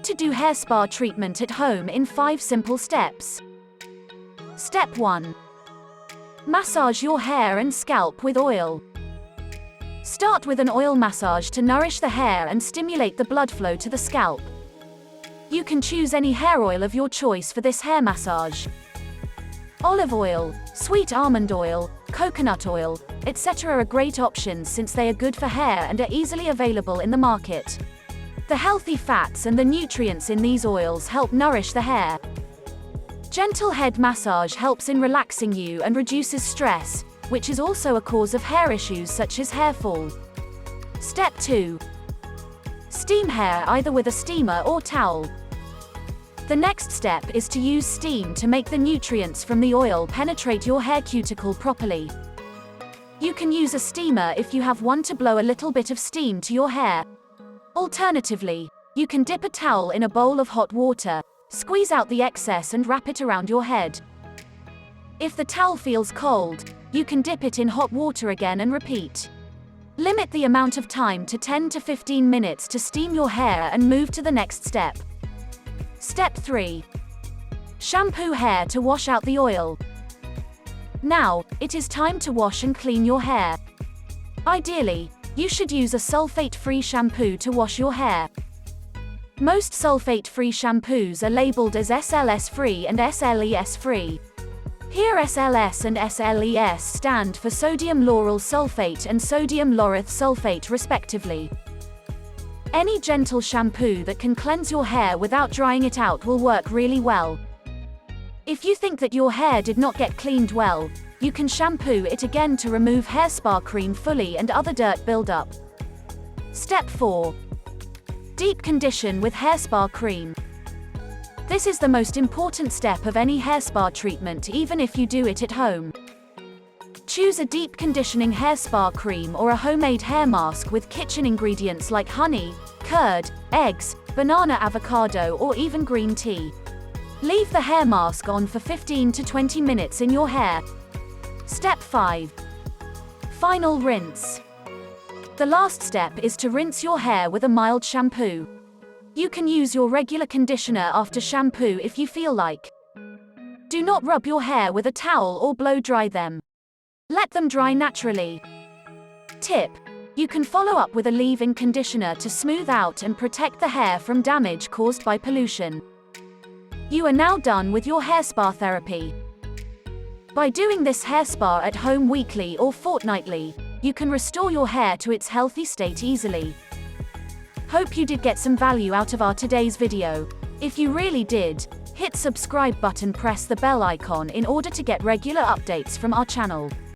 to do hair spa treatment at home in 5 simple steps. Step 1. Massage your hair and scalp with oil. Start with an oil massage to nourish the hair and stimulate the blood flow to the scalp. You can choose any hair oil of your choice for this hair massage. Olive oil, sweet almond oil, coconut oil, etc. are great options since they are good for hair and are easily available in the market. The healthy fats and the nutrients in these oils help nourish the hair. Gentle head massage helps in relaxing you and reduces stress, which is also a cause of hair issues such as hair fall. Step 2. Steam hair either with a steamer or towel. The next step is to use steam to make the nutrients from the oil penetrate your hair cuticle properly. You can use a steamer if you have one to blow a little bit of steam to your hair. Alternatively, you can dip a towel in a bowl of hot water, squeeze out the excess and wrap it around your head. If the towel feels cold, you can dip it in hot water again and repeat. Limit the amount of time to 10 to 15 minutes to steam your hair and move to the next step. Step 3. Shampoo hair to wash out the oil. Now, it is time to wash and clean your hair. Ideally, you should use a sulfate-free shampoo to wash your hair. Most sulfate-free shampoos are labeled as SLS-free and SLES-free. Here SLS and SLES stand for sodium lauryl sulfate and sodium laureth sulfate respectively. Any gentle shampoo that can cleanse your hair without drying it out will work really well. If you think that your hair did not get cleaned well, you can shampoo it again to remove hair spa cream fully and other dirt buildup. Step 4. Deep condition with hair spa cream. This is the most important step of any hair spa treatment even if you do it at home. Choose a deep conditioning hair spa cream or a homemade hair mask with kitchen ingredients like honey, curd, eggs, banana avocado or even green tea. Leave the hair mask on for 15 to 20 minutes in your hair. Step 5. Final rinse. The last step is to rinse your hair with a mild shampoo. You can use your regular conditioner after shampoo if you feel like. Do not rub your hair with a towel or blow dry them. Let them dry naturally. Tip: you can follow up with a leave-in conditioner to smooth out and protect the hair from damage caused by pollution. You are now done with your hair spa therapy. By doing this hair spa at home weekly or fortnightly, you can restore your hair to its healthy state easily. Hope you did get some value out of our today's video. If you really did, hit subscribe button, press the bell icon in order to get regular updates from our channel.